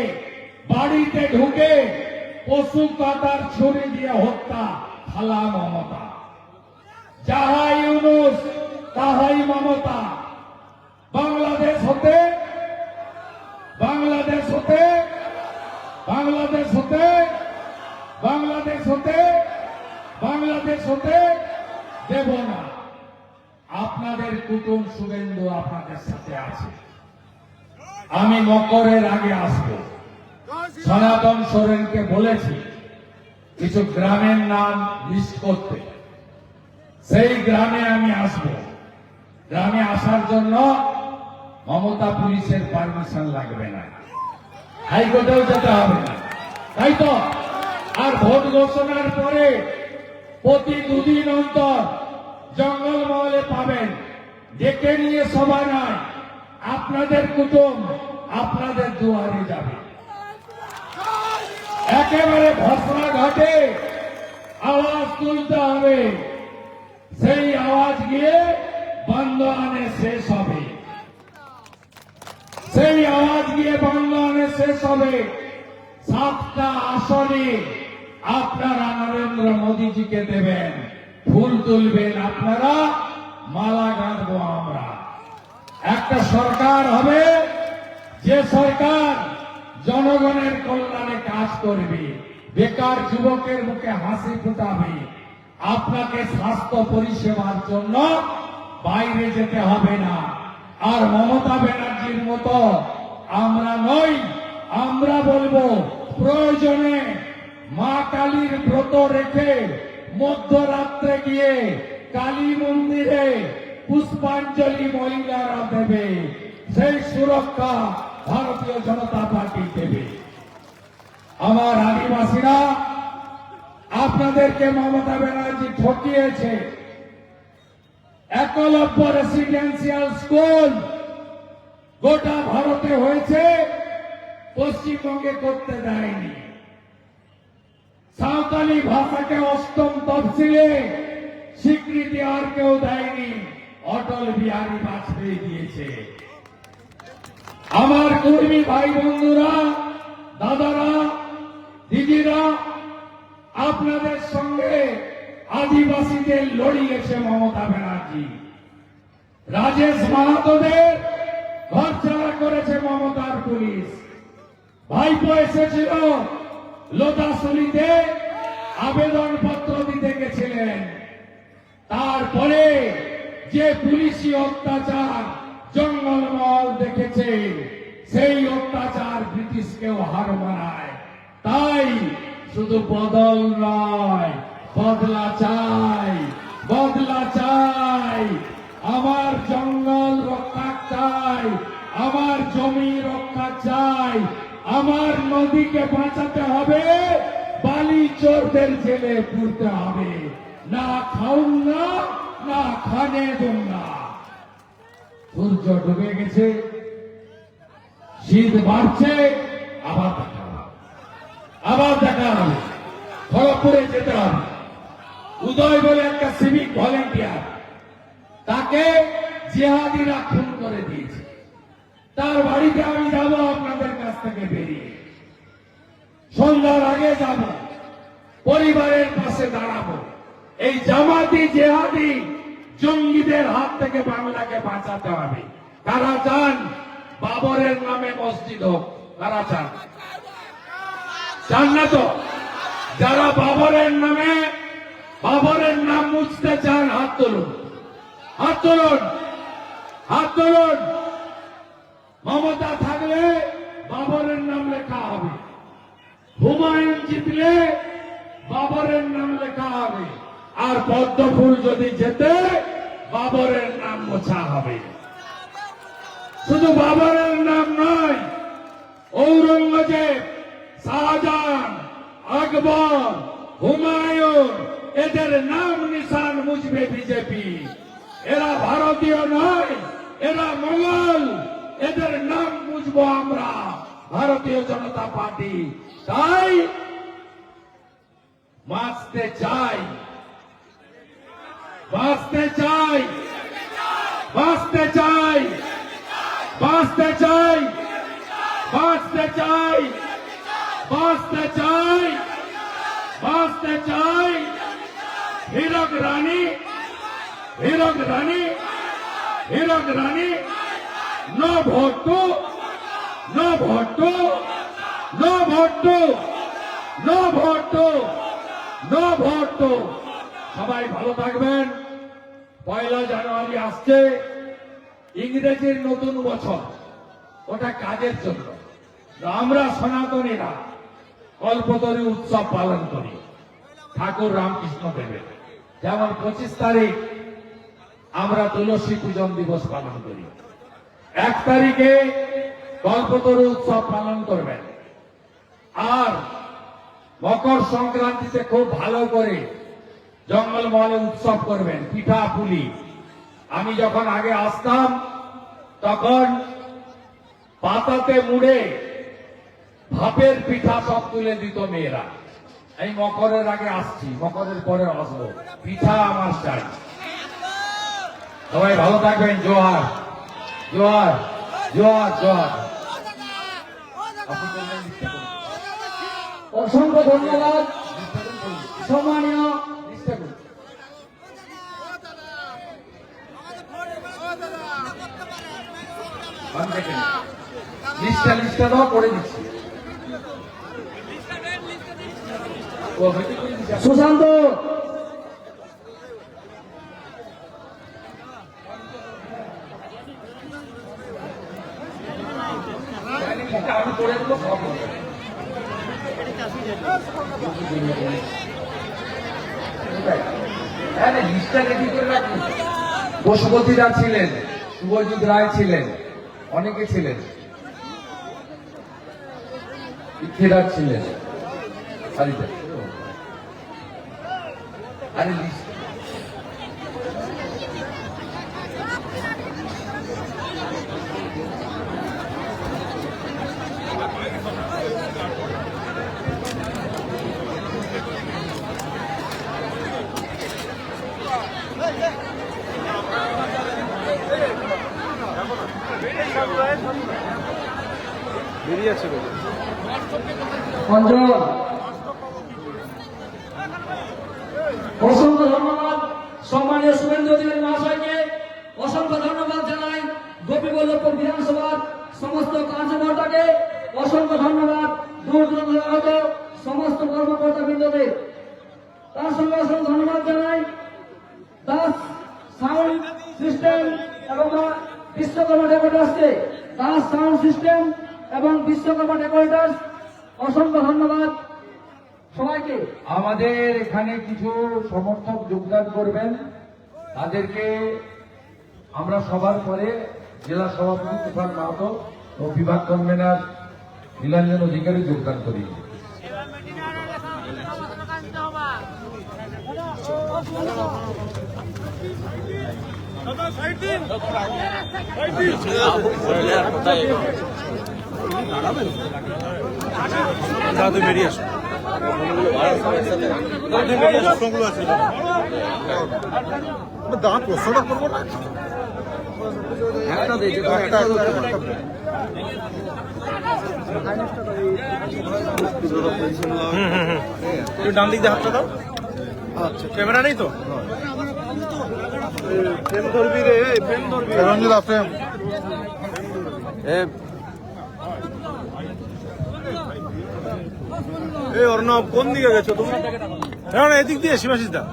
বাড়িতে ঢুকে পশু কাটার ছুরি দিয়ে হত্যা, খালা মমতা। যাহা ইউনুস তাহাই মমতা। বাংলাদেশ হতে বাংলাদেশ হতে বাংলাদেশ হতে বাংলাদেশ হতে বাংলাদেশ হতে দেব না। আপনাদের কুটুম শুভেন্দু আপনাদের সাথে আছে। আমি মকরের আগে আসব। সনাতন সোরেনকে বলেছি কিছু গ্রামের নাম লিস্ট করতে। সেই গ্রামে আমি আসব। গ্রামে আসার জন্য মমতা পুলিশের পারমিশন লাগবে না, হাইকোর্টেও যেতে হবে না, তাই তো? আর ভোট ঘোষণার পরে প্রতি 2 দিন অন্তর জঙ্গলমহলে পাবেন। ডেকে নিয়ে সভা নয়, আপনাদের কুটুম আপনাদের দুয়ারে যাবে। একেবারে ভরসা ঘাটে আওয়াজ তুলতে হবে। সেই আওয়াজ গিয়ে বান্দোয়ানে শেষ হবে। সেই আওয়াজ গিয়ে বান্দোয়ানে শেষ হবে। 7টা আসনে আপনারা নরেন্দ্র মোদীজিকে দেবেন, ফুল তুলবেন আপনারা, মালা গাঁথবো আমরা। একটা সরকার হবে যে সরকার জনগণের কল্যাণে কাজ করবে, বেকার যুবকের মুখে হাসি ফোটাবে। আপনাকে স্বাস্থ্য পরিষেবার জন্য বাইরে যেতে হবে না। আর মমতা ব্যানার্জির মতো আমরা নই। আমরা বলবো প্রয়োজনে মা কালীর ব্রত রেখে মধ্যরাত্রে গিয়ে কালী মন্দিরে পুষ্পাঞ্জলি মহিলারা দেবে। সেই সুরক্ষা ভারতীয় জনতা পার্টি দেবে। আমার আদিবাসীরা, আপনাদেরকে মমতা ব্যানার্জি ঠকিয়েছে। একলব্য রেসিডেন্সিয়াল স্কুল গোটা ভারতে হয়েছে, পশ্চিমবঙ্গে করতে দেয়নি। সাঁওতালি ভাষাকে 8ম তফসিলে স্বীকৃতি আর কেউ দেয়নি, অটল বিহারী বাজপেয়ী দিয়েছে। আমার কর্মী ভাই বন্ধুরা, দাদারা, দিদিরা, আপনাদের সঙ্গে আদিবাসীদের লড়িয়েছে মমতা ব্যানার্জি। রাজেশ মাহাতোদের ঘর ছাড়া করেছে মমতার পুলিশ। ভাইপো এসেছিল লোটাশুলিতে, আবেদনপত্র দিতে গেছিলেন। তারপরে যে পুলিশি অত্যাচার জঙ্গলমহল দেখেছে, সেই অত্যাচার ব্রিটিশকেও হার মানায়। তাই শুধু বদল নয়, বদলা চাই, বদলা চাই। আমার জঙ্গল রক্ষা চাই, আমার জমি রক্ষা চাই, আমার নদীকে বাঁচাতে হবে, বালি চোরদের জেলে পুরতে হবে। না খাউন না, না খানে দুন না। সূর্য ডুবে গেছে, শীত বাড়ছে, আবার দেখা হবে, আবার দেখা হবে। খড়গপুরে যেতে হবে। উদয় বলে একটা সিভিক ভলেন্টিয়ার, তাকে জিহাদিরা খুন করে দিয়েছে। তার বাড়িতে আমি যাব আপনাদের কাছ থেকে বেরিয়ে, সন্ধ্যার আগে যাব, পরিবারের পাশে দাঁড়াবো। এই জামাতি জেহাদি জঙ্গিদের হাত থেকে বাংলাকে বাঁচাতে হবে। কারা চান বাবরের নামে মসজিদ হোক। কারা চান? চান না তো? যারা বাবরের নাম মুছতে চান হাত তুলুন, হাত তুলুন, হাত তুলুন। মমতা থাকলে বাবরের নাম লেখা হবে, হুমায়ুন জিতলে বাবরের নাম লেখা হবে, আর পদ্মফুল যদি যেতে বাবরের নাম মোছা হবে। শুধু বাবরের নাম নয়, ঔরঙ্গজেব, শাহজাহান, আকবর, হুমায়ুন এদের নাম নিশান মুছবে বিজেপি। এরা ভারতীয় নয়, এরা মোগল, এদের নাম মুছবো আমরা ভারতীয় জনতা পার্টি। তাই বাঁচতে চাই, বাঁচতে চাই, বাঁচতে চাই, বাঁচতে চাই, বাঁচতে চাই, বাঁচতে চাই, বাঁচতে চাই। Hirak Rani, Hirak Rani, Hirak Rani, no vote to, no vote to, no vote to, no vote to, no vote to. সবাই ভালো থাকবেন। 1 জানুয়ারি আসছে, ইংরেজির নতুন বছর, ওটা কাজের জন্য। আমরা সনাতনীরা কল্পতরু উৎসব পালন করি ঠাকুর রামকৃষ্ণ দেবের। যেমন 25 তারিখ আমরা তুলসী পূজন দিবস পালন করি, 1 তারিখে কল্পতরু উৎসব পালন করবেন। আর মকর সংক্রান্তিতে খুব ভালো করে জঙ্গলমহলে উৎসব করবেন, পিঠা পুলি। আমি যখন আগে আসতাম তখন পাতাতে মুড়ে ভাপের পিঠা সব তুলে দিত মেয়েরা। এই মকরের আগে আসছি, মকরের পরে আসবো, পিঠা আমার চাই। সবাই ভালো থাকবেন। জোহার, জোহার, জোহার, জোহার। অসংখ্য ধন্যবাদ সম্মানীয় লিস্টটা দাও, করে দিচ্ছি। সুশান্ত আমি করে দেবো সব। লিস্টটা রেডি করে রাখুন। পশুপতিরা ছিলেন, শুভজিৎ রায় ছিলেন, অনেকে ছিলেন, পৃথ্বীরাজ ছিলেন। আরে লিস্ট অঞ্চল অসংখ্য ধন্যবাদ সম্মানীয় শুভেন্দু অধিকারী মহাশয়কে অসংখ্য ধন্যবাদ জানাই। গোপীবল্লভপুর বিধানসভার সমস্ত কার্যকর্তাকে অসংখ্য ধন্যবাদ, দূর দূরান্ত আগত সমস্ত কর্মকর্তা বৃন্দদের। তার সঙ্গে অসংখ্য ধন্যবাদ জানাই দাস সাউন্ড সিস্টেম এবং বিশ্বকর্মা ডেকোরেটার্সকে, দাস সাউন্ড সিস্টেম এবং বিশ্বকর্মা ডেকোরেটার্স অসংখ্য ধন্যবাদ সবাইকে। আমাদের এখানে কিছু সমর্থক যোগদান করবেন, তাদেরকে আমরা সবার পরে জেলা সভাপতি তুফান মাহাতো ও বিভাগ কনভেনার নীলাঞ্জন অধিকারী যোগদান করি। বেরিয়ে আসো, দাঁত প্রশ্নটা করবো না, একটা ডান দিক দিয়ে হাতটা দাও। আচ্ছা, ক্যামেরা নেই তো, ফ্রেম ধরবি রে, ফ্রেম ধরবি, ফ্রেম এই অর্ণব কোন দিকে গেছো তুমি? হ্যাঁ এদিক দিয়ে শিবাশিস দা।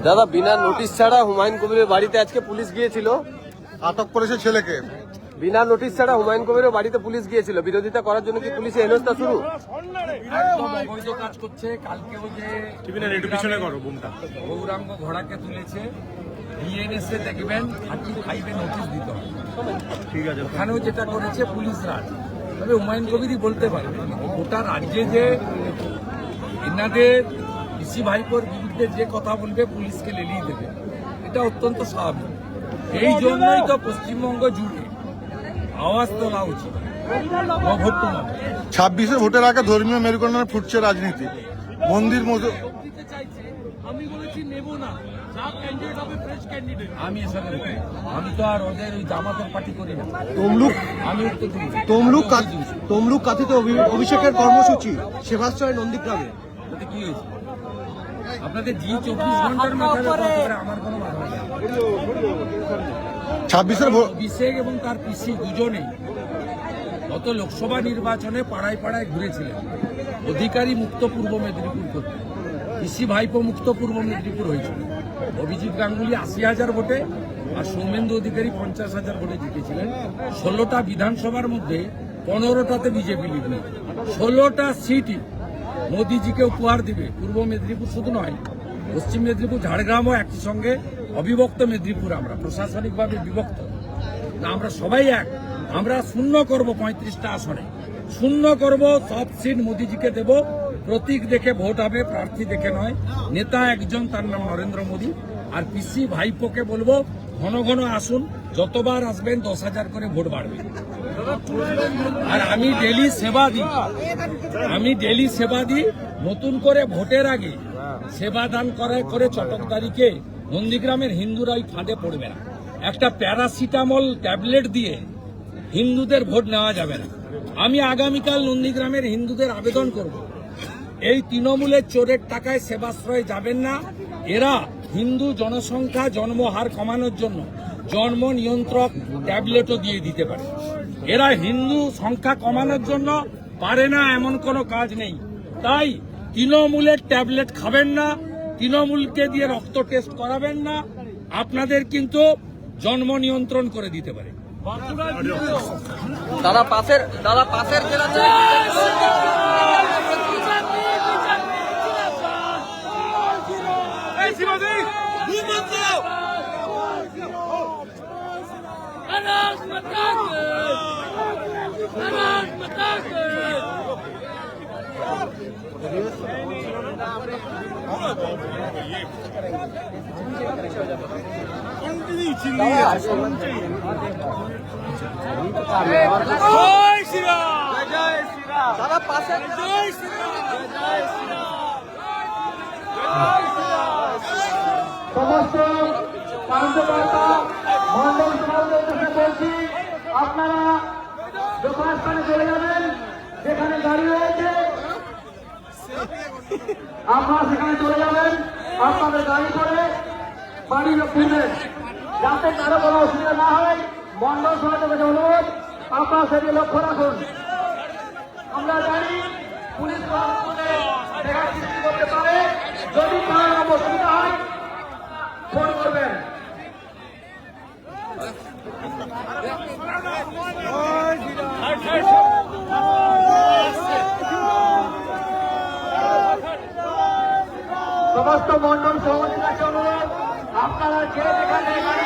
দাদা বিনা নোটিশ ছাড়া হুমায়ুন কবিরের বাড়িতে আজকে পুলিশ গিয়েছিল, আটক করেছে ছেলেকে। বিনা নোটিশ ছাড়া হুমায়ুন কবিরের বাড়িতে পুলিশ গিয়েছিল। বিরোধিতা করার জন্য কি পুলিশে হেনস্থা শুরু? একদম অবৈধ কাজ করছে। কালকেও যে টিভিনের একটু পিছনে করো বুমটা। গৌরাঙ্গ ঘোড়াকে তুলেছে, বিএনএসএ দেখবেন 35 নোটিশ দিতে হবে। ঠিক আছে। ওখানেও যেটা করেছে পুলিশরা, তবে হুমায়ুন কবিরই বলতে পারবে গোটা রাজ্যে যে এনাদের পিসি ভাইপোর বিরুদ্ধে যে কথা বলবে পুলিশকে লেলিয়ে দেবে, এটা অত্যন্ত স্বাভাবিক। এই জন্যই তো পশ্চিমবঙ্গ জুড়ে আওয়াজ তোলা উচিত। ভোট তোলা 26-এ ভোটের আগে ধর্মীয় মেরুকরণে ফুটছে রাজনীতি। মন্দির মতো দিতে চাইছে, আমি বলেছি নেব না, যা ক্যান্ডিডেট হবে ফ্রেশ ক্যান্ডিডেট। আমি এসব আমি তো আর ওদের ওই জামাতের পার্টি করি না। আমি উত্তর দিই তমলুক কাথিত অভিষেকের কর্মসূচি সেবাশ্রয় নন্দীগ্রামে। তাতে কি হয়েছে? আপনাদের জি 24 ঘন্টার মাথায় আমার কোনো মাথা নেই। 26-এর অভিষেক এবং তার পিসি দুজনেই গত লোকসভা নির্বাচনে পাড়ায় পাড়ায় ঘুরেছিলেন অধিকারী মুক্ত পূর্ব মেদিনীপুর করতে। পিসি ভাইপো মুক্ত পূর্ব মেদিনীপুর হয়েছিল। অভিজিৎ গাঙ্গুলি 80,000 ভোটে আর সৌমেন্দু অধিকারী 50,000 ভোটে জিতেছিলেন। 16টা বিধানসভার মধ্যে 15টাতে বিজেপি লিড নিয়েছে। 16টা সিটই মোদিজিকে উপহার দিবে। পূর্ব মেদিনীপুর শুধু নয়, পশ্চিম মেদিনীপুর, ঝাড়গ্রামও একই সঙ্গে অবিভক্ত মেদিনীপুর। আমরা প্রশাসনিকভাবে বিভক্ত না, আমরা সবাই এক। আমরা শূন্য করব 35টা আসনে, শূন্য করব। সব সিট মোদিজিকে দেব। প্রতীক দেখে ভোট হবে, প্রার্থী দেখে নয়। নেতা একজন, তার নাম নরেন্দ্র মোদী। আর পিসি ভাইপোকে বলবো ঘন ঘন আসুন, যতবার আসবেন 10,000 করে ভোট বাড়বে। আর আমি ডেলি সেবা দিই। নতুন করে ভোটের আগে সেবা দান করে চটকদারিকে নন্দীগ্রামের হিন্দুরাই ফাঁদে পড়বে না। একটা প্যারাসিটামল ট্যাবলেট দিয়ে হিন্দুদের ভোট নেওয়া যাবে না। আমি আগামীকাল নন্দীগ্রামের হিন্দুদের আবেদন করব, এই তৃণমূলের চোরের টাকায় সেবাশ্রয়ে যাবেন না। এরা হিন্দু জনসংখ্যা জন্মহার কমানোর জন্য জন্ম নিয়ন্ত্রক ট্যাবলেটও দিয়ে দিতে পারে। এরা হিন্দু সংখ্যা কমানোর জন্য পারে না, এমন কোনো কাজ নেই। তাই তৃণমূলের ট্যাবলেট খাবেন না, তৃণমূলকে দিয়ে রক্ত টেস্ট করাবেন না। আপনাদের কিন্তু জন্ম নিয়ন্ত্রণ করে দিতে পারে। দাদা পাশের জেলাতে দাদা পাশের সমস্ত কার্যকর্তা মন্ডল সমাজের কাছে বলছি, আপনারা যথাস্থানে চলে যাবেন। যেখানে গাড়ি রয়েছে আপনারা সেখানে চলে যাবেন, আপনাদের গাড়ি করে বাড়ি ফিরবেন, যাতে কারো কোনো অসুবিধা না হয়। মন্ডল সমাজের কাছে অনুরোধ, আপনারা সেটি লক্ষ্য রাখুন। আমরা জানি পুলিশ দেখা সৃষ্টি করতে পারে, যদি কারো অসুবিধা হয় ফোন করবেন। সমস্ত মন্ডল সভাপতির কাছে অনুরোধ, আপনারা যে যেখানে